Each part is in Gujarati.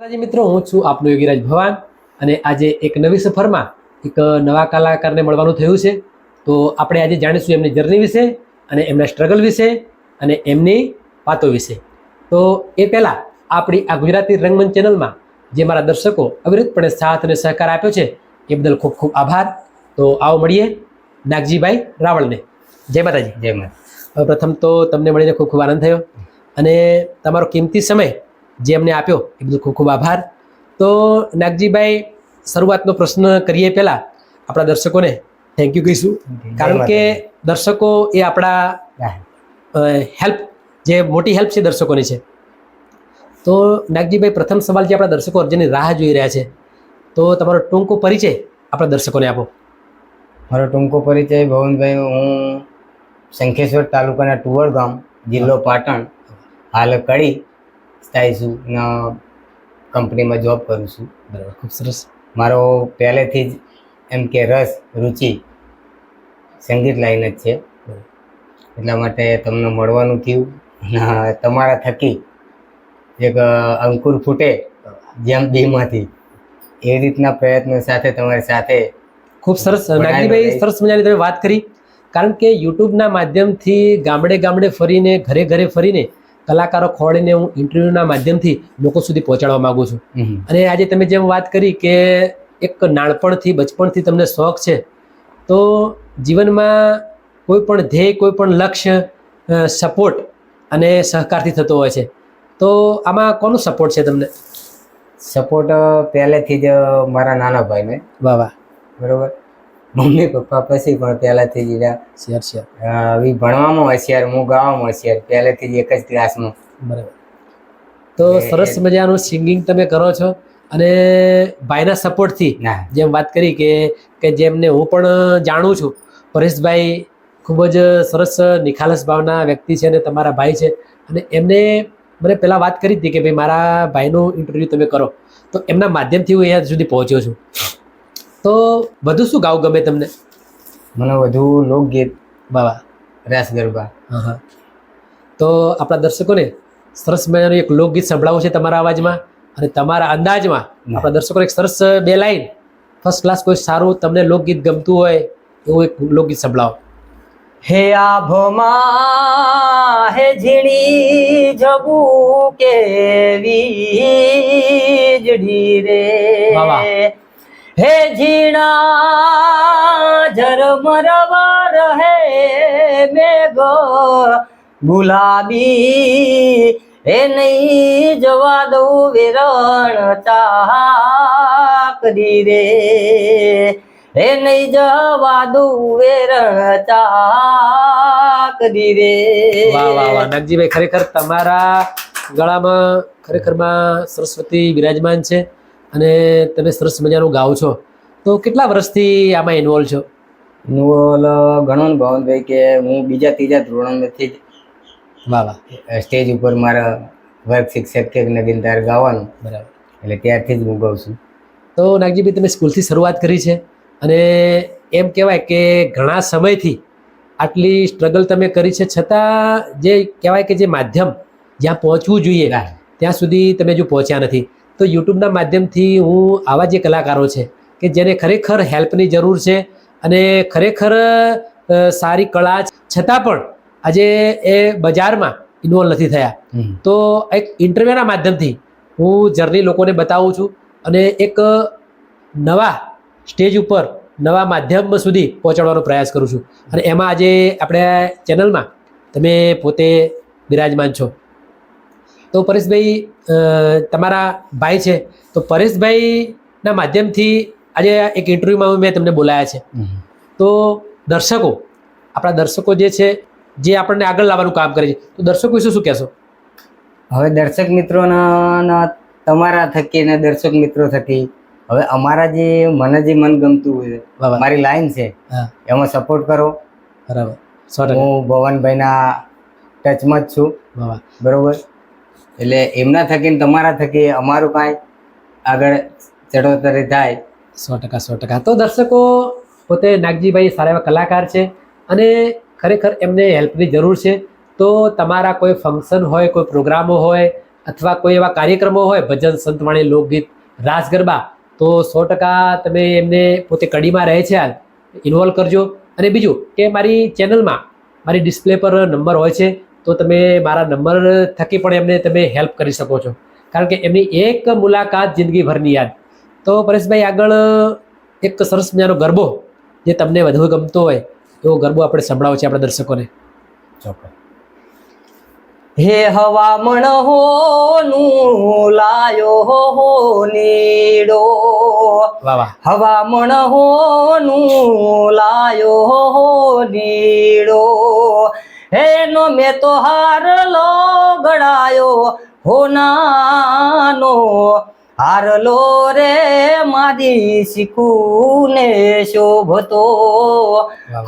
માતાજી મિત્રો, હું છું આપનો યોગીરાજ ભવાન અને આજે એક નવી સફરમાં એક નવા કલાકારને મળવાનું થયું છે. તો આપણે આજે જાણીશું એમની જર્ની વિશે અને એમના સ્ટ્રગલ વિશે અને એમની વાતો વિશે. તો એ પહેલાં આપણી આ ગુજરાતી રંગમંચ ચેનલમાં જે મારા દર્શકો અવિરતપણે સાથ અને સહકાર આપ્યો છે એ બદલ ખૂબ ખૂબ આભાર. તો આવો મળીએ નાગજીભાઈ રાવળને. જય માતાજી. જય માતા. હવે પ્રથમ તો તમને મળીને ખૂબ ખૂબ આનંદ થયો અને તમારો કિંમતી સમય જે અમને આપ્યો એ બધું ખૂબ ખૂબ આભાર. તો નાગજીભાઈ, શરૂઆતનો પ્રશ્ન કરીએ પહેલાં આપણા દર્શકોને થેન્ક યુ કહીશું, કારણ કે દર્શકો એ આપણા હેલ્પ, જે મોટી હેલ્પ છે દર્શકોની છે. તો નાગજીભાઈ, પ્રથમ સવાલ જે આપણા દર્શકો જેની રાહ જોઈ રહ્યા છે, તો તમારો ટૂંકો પરિચય આપણા દર્શકોને આપો. મારો ટૂંકો પરિચય ભવનભાઈ, હું શંખેશ્વર તાલુકાના ટુવર ગામ, જિલ્લો પાટણ, હાલ કડી સ્થાયી છું, કંપનીમાં જોબ કરું છું. બરાબર, ખૂબ સરસ. મારો પહેલેથી જ એમ કે રસ, રુચિ સંગીત લાઈન જ છે, એટલા માટે તમને મળવાનું થયું. તમારા થકી એક અંકુર ફૂટે જેમ બીમાંથી, એ રીતના પ્રયત્નો સાથે તમારી સાથે. ખૂબ સરસ નાગજીભાઈ, સરસ મજાની તમે વાત કરી, કારણ કે યુટ્યુબના માધ્યમથી ગામડે ગામડે ફરીને, ઘરે ઘરે ફરીને કલાકારો ખોળીને હું ઇન્ટરવ્યૂના માધ્યમથી લોકો સુધી પહોંચાડવા માગું છું. અને આજે તમે જેમ વાત કરી કે એક નાનપણથી, બચપણથી તમને શોખ છે, તો જીવનમાં કોઈ પણ ધ્યેય, કોઈ પણ લક્ષ્ય સપોર્ટ અને સહકારથી થતો હોય છે. તો આમાં કોનો સપોર્ટ છે તમને? સપોર્ટ પહેલેથી જ મારા નાના ભાઈને. વાહ વાહ. બરોબર. મમ્મી પપ્પા પછી પણ પહેલાથી જ ભણવામાં હોશિયાર, હું ગાવામાં હોશિયાર, પહેલેથી જ એક જ ક્લાસમાં. બરાબર. તો સરસ મજાનું સિંગિંગ તમે કરો છો અને ભાઈના સપોર્ટથી જેમ વાત કરી કે જેમને હું પણ જાણું છું, પરેશભાઈ ખૂબ જ સરસ નિખાલસ ભાવના વ્યક્તિ છે અને તમારા ભાઈ છે. અને એમને મને પહેલાં વાત કરી હતી કે ભાઈ મારા ભાઈનું ઇન્ટરવ્યૂ તમે કરો, તો એમના માધ્યમથી હું અહીંયા સુધી પહોંચ્યો છું. તો વધુ શું ગાવું ગમે તમને? મને વધુ લોકગીત, બાબા, રાસ ગરબા. હા. તો આપણા દર્શકોને સરસ મજાનું એક લોકગીત સંભળાવવું છે તમારા અવાજમાં અને તમારા અંદાજમાં. આપણા દર્શકોને એક સરસ બે લાઈન, ફર્સ્ટ ક્લાસ કોઈ સારું તમને લોકગીત ગમતું હોય એવું એક લોકગીત સંભળાવો. હે આભમાં હે ઝીણી જબુ કેવી વીજળી રે, હે ઝીણા ઝરમરવા રહે મેઘ ગુલાબી, હે નહીં જવા દઉં વેરણ ચાકરી રે, હે નહીં જવા દઉં વેરણ ચાકરી રે. વાહ વાહ વાહ નાગજીભાઈ, ખરેખર તમારા ગળામાં ખરેખરમાં સરસ્વતી બિરાજમાન છે અને તમે સરસ મજાનું ગાઓ છો. તો કેટલા વર્ષથી આમાં ઇન્વોલ્વ છો? ઇન્વોલ્વ ઘણો ને ભવનભાઈ, કે હું બીજા ત્રીજા ધોરણથી જ વાહ વાહ સ્ટેજ ઉપર મારા વર્ગ શિક્ષક કે નવીનદાર ગાવાનું. બરાબર. એટલે ત્યારથી જ હું ગાઉં છું. તો નાગજીભાઈ, તમે સ્કૂલથી શરૂઆત કરી છે અને એમ કહેવાય કે ઘણા સમયથી આટલી સ્ટ્રગલ તમે કરી છે, છતાં જે કહેવાય કે જે માધ્યમ જ્યાં પહોંચવું જોઈએ ત્યાં સુધી તમે જો પહોંચ્યા નથી. તો યુટ્યુબના માધ્યમથી હું આવા જે કલાકારો છે કે જેને ખરેખર હેલ્પની જરૂર છે અને ખરેખર સારી કળા છતાં પણ આજે એ બજારમાં ઇન્વોલ્વ નથી થયા, તો એક ઇન્ટરવ્યૂના માધ્યમથી હું જર્ની લોકોને બતાવું છું અને એક નવા સ્ટેજ ઉપર, નવા માધ્યમ સુધી પહોંચાડવાનો પ્રયાસ કરું છું. અને એમાં આજે આપણે ચેનલમાં તમે પોતે બિરાજમાન છો. તો પરેશભાઈ, તમારા ભાઈ છે, તો પરેશભાઈના માધ્યમથી આજે એક ઇન્ટરવ્યૂમાં મેં તમને બોલાયા છે. તો દર્શકો, આપણા દર્શકો જે છે, જે આપણને આગળ લાવવાનું કામ કરે છે, તો દર્શકો વિશે શું કહેશો? હવે દર્શક મિત્રોના તમારા થકી ને દર્શક મિત્રો થકી હવે અમારા જે મને જે મન ગમતું હોય, મારી લાઈન છે, એમાં સપોર્ટ કરો. બરાબર. હું ભવનભાઈના ટચમાં જ છું. બરોબર. એટલે એમના થકી ને તમારા થકી અમારું કાંઈ આગળ ચડોતરી થાય. 100%. તો દર્શકો, પોતે નાગજીભાઈ સારા એવા કલાકાર છે અને ખરેખર એમને હેલ્પની જરૂર છે. તો તમારા કોઈ ફંક્શન હોય, કોઈ પ્રોગ્રામો હોય અથવા કોઈ એવા કાર્યક્રમો હોય ભજન સંતવાણી લોકગીત રાસ ગરબા તો 100% તમે એમને પોતે કડીમાં રહે છે ઇન્વોલ્વ કરજો. અને બીજું કે મારી ચેનલમાં મારી ડિસ્પ્લે પર નંબર હોય છે તો તમે મારા નંબર થકી પણ એમને તમે હેલ્પ કરી શકો છો, કારણ કે એમની એક મુલાકાત જિંદગીભરની યાદ. તો પરેશભાઈ આગળ એક સરસ મજાનો ગરબો જે તમને વધુ ગમતો હોય એવો ગરબો આપણે સંભળાવો છે આપણા દર્શકોને. ચોક્કસ. હે હવામણ હોનું લાયો હો નીડો, વાહ વાહ. હવામણ હોનું લાયો હો નીડો, એનો મેં તો હારલો ગળાયો હોનાનો, હારલો રે મારી શીખુને શોભતો,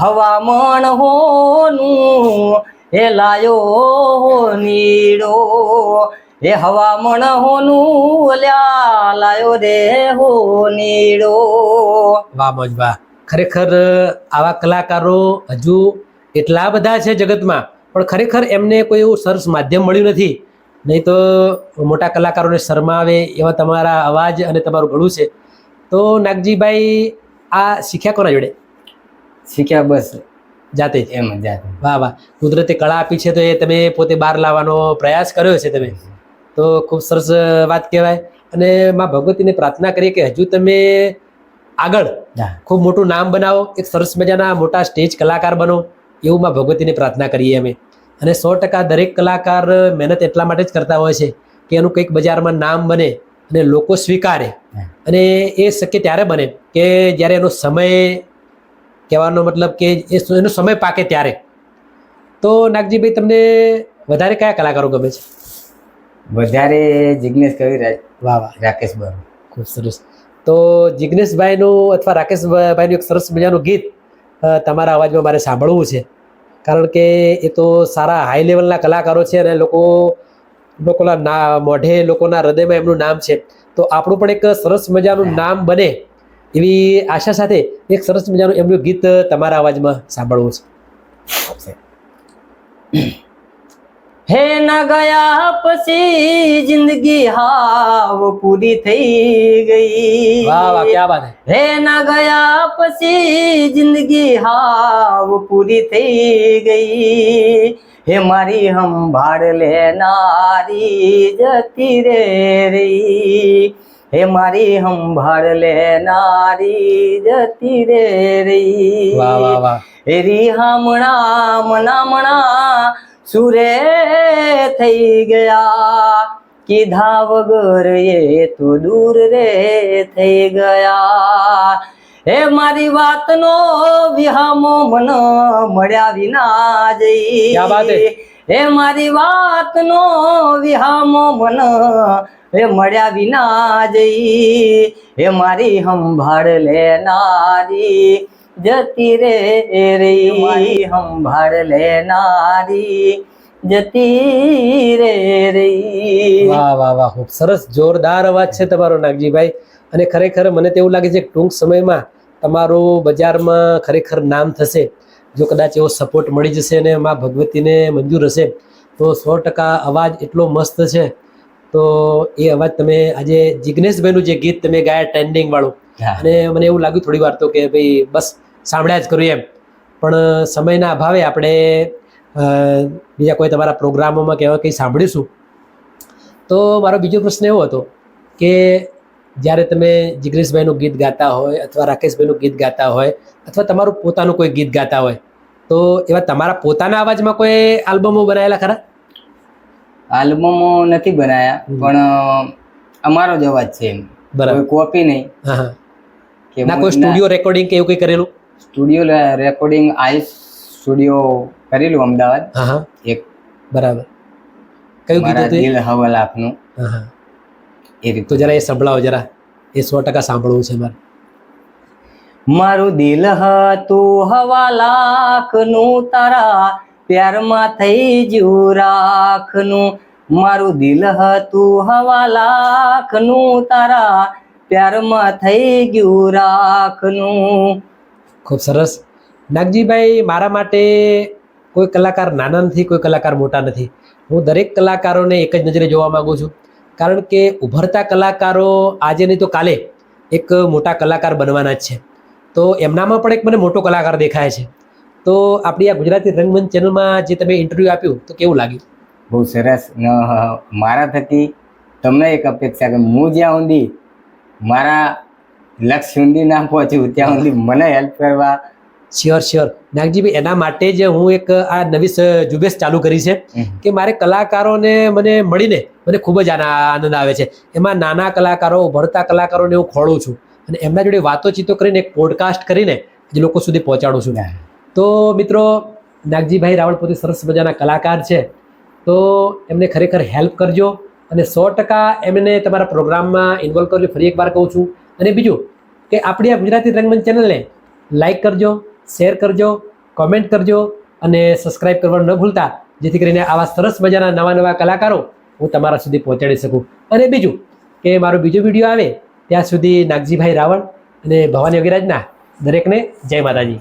હવામણ હોનું એ લાયો નીડો, એ હવામણ હોનું લ્યા લાયો રે હો નીડો. વાહ મોજ વાહ. ખરેખર આવા કલાકારો હજુ એટલા બધા છે જગતમાં, પણ ખરેખર એમને કોઈ એવું સરસ માધ્યમ મળ્યું નથી. નહીં તો મોટા કલાકારોને શરમાવે એવા તમારા અવાજ અને તમારું ગળું છે. તો નાગજીભાઈ આ શીખ્યા કોના જોડે? શીખ્યા બસ જાતે જ? એમ જ જાતે. વાહ વાહ. કુદરતે કળા આપી છે તો એ તમે પોતે બહાર લાવવાનો પ્રયાસ કર્યો છે તમે, તો ખૂબ સરસ વાત કહેવાય. અને માં ભગવતીને પ્રાર્થના કરીએ કે હજુ તમે આગળ હા. ખૂબ મોટું નામ બનાવો, એક સરસ મજાના મોટા સ્ટેજ કલાકાર બનો, એવું માં ભગવતીને પ્રાર્થના કરીએ અમે. અને 100% દરેક કલાકાર મહેનત એટલા માટે જ કરતા હોય છે કે એનું કંઈક બજારમાં નામ બને અને લોકો સ્વીકારે. અને એ શક્ય ત્યારે બને કે જ્યારે એનો સમય, કહેવાનો મતલબ કે એનો સમય પાકે ત્યારે. તો નાગજીભાઈ તમને વધારે કયા કલાકારો ગમે છે? વધારે જિગ્નેશ કવિરાજ, વાહ વાહ, રાકેશ બાબુ. ખૂબ સરસ. તો જિગ્નેશભાઈનું અથવા રાકેશભાઈનું એક સરસ મજાનું ગીત તમારા અવાજમાં મારે સાંભળવું છે, કારણ કે એ તો સારા હાઈ લેવલના કલાકારો છે અને લોકોના મોઢે, લોકોના હૃદયમાં એમનું નામ છે. તો આપણું પણ એક સરસ મજાનું નામ બને એવી આશા સાથે એક સરસ મજાનું એમનું ગીત તમારા અવાજમાં સાંભળવું છે. હે ના ગયા પછી જિંદગી હાવ પૂરી થઈ ગઈ. વાહ વાહ, ક્યા બાત હે. હે ના ગયા પછી જિંદગી હાવ પૂરી થઈ ગઈ, હે મારી સંભાળ લેનારી જતી રે રહી, હે મારી સંભાળ લેનારી જતી રે રહી. વાહ વાહ વાહ. એરી હામણા મણા સુરે થઈ ગયા, કીધા વગર એ તો દૂર રે થઈ ગયા, હે મારી વાતનો વિહામો મન મળ્યા વિના જઈ. ક્યા બાત હે. હે મારી વાતનો વિહામો મન એ મળ્યા વિના જઈ, હે મારી સંભાળ લેનારી જતી રે રહી, મારી સંભાળ લેનારી જતી રે રહી. વાહ વાહ વાહ, ખૂબ સરસ જોરદાર અવાજ છે તમારો નાગજીભાઈ. અને ખરેખર મને તો એવું લાગે છે કે ટૂંક સમયમાં તમારું બજારમાં ખરેખર નામ થશે. જો કદાચ એવો સપોર્ટ મળી જશે અને માં ભગવતીને મંજૂર હશે તો 100% અવાજ એટલો મસ્ત છે. તો એ અવાજ તમે આજે જિગ્નેશભાઈનું જે ગીત તમે ગાયા ટ્રેન્ડિંગ વાળું, હા. અને મને એવું લાગ્યું થોડી વાર તો કે ભાઈ બસ સાંભળ્યા જ કર્યું એમ, પણ સમયના અભાવે આપણે બીજા કોઈ તમારા પ્રોગ્રામોમાં કહેવા કંઈ સાંભળીશું. તો મારો બીજો પ્રશ્ન એવો હતો કે જ્યારે તમે જિગ્નેશભાઈનું ગીત ગાતા હોય અથવા રાકેશભાઈનું ગીત ગાતા હોય અથવા તમારું પોતાનું કોઈ ગીત ગાતા હોય તો એવા તમારા પોતાના અવાજમાં કોઈ આલ્બમો બનાવેલા ખરા? આલ્બમો નથી બનાયા, પણ અમારો જ અવાજ છે એમ. બરાબર. કોઈ કોપી નહીં હા હા. કે ના કોઈ સ્ટુડિયો રેકોર્ડિંગ કે એવું કંઈ કરેલું? સ્ટુડિયો રેકોર્ડિંગ આઈસ સ્ટુડિયો કરેલું અમદાવાદ હા હા, એક. બરાબર. કયું ગીત મારા હતું એ? દિલ હવાલાખનું હા હા. એ રીતે. તો જરા એ સંભળાવો જરા, એ 100% સાંભળવું છે મારે. મારું દિલ હતું હવા લાખનું, તારા પ્યારમાં થઈ જ્યું રાખનું, મારું દિલ હતું હવા લાખનું, તારા પ્યારમાં થઈ ગયું રાખનું. ખૂબ સરસ. નાગજીભાઈ, મારા માટે કોઈ કલાકાર નાના નથી, કોઈ કલાકાર મોટા નથી. હું દરેક કલાકારોને એક જ નજરે જોવા માંગુ છું, કારણ કે ઉભરતા કલાકારો આજે નહીં તો કાલે એક મોટા કલાકાર બનવાના જ છે. તો એમનામાં પણ એક મને મોટો કલાકાર દેખાય છે. તો આપણી આ ગુજરાતી રંગમંચ ચેનલમાં જે તમે ઇન્ટરવ્યૂ આપ્યું તો કેવું લાગ્યું? બહુ સરસ ને મારા થકી તમને એક અપેક્ષા કે હું જ્યાં સુધી મારા લક્ષ્ય સુધી ના પહોંચ્યું ત્યાં સુધી મને હેલ્પ કરવા. શ્યોર નાગજીભાઈ, એના માટે જ હું એક આ નવી ઝુંબેશ ચાલુ કરી છે કે મારે કલાકારોને મને મળીને મને ખૂબ જ આનંદ આવે છે. એમાં નાના કલાકારો, ઉભરતા કલાકારોને હું ખોળું છું અને એમના જોડે વાતોચીતો કરીને એક પોડકાસ્ટ કરીને જે લોકો સુધી પહોંચાડું છું. તો મિત્રો, નાગજીભાઈ રાવળ પોતે સરસ મજાના કલાકાર છે, તો એમને ખરેખર હેલ્પ કરજો અને 100% એમને તમારા પ્રોગ્રામમાં ઇન્વોલ્વ કરજો. ફરી એકવાર કહું છું. અને બીજું કે આપણી આ ગુજરાતી રંગમંચ ચેનલને લાઈક કરજો, શેર કરજો, કોમેન્ટ કરજો અને સબસ્ક્રાઈબ કરવાનું ન ભૂલતા, જેથી કરીને આવા સરસ મજાના નવા કલાકારો હું તમારા સુધી પહોંચાડી શકું. અને બીજું કે મારો બીજો વિડીયો આવે ત્યાં સુધી નાગજીભાઈ રાવળ અને ભવાની અગિરાજના દરેકને જય માતાજી.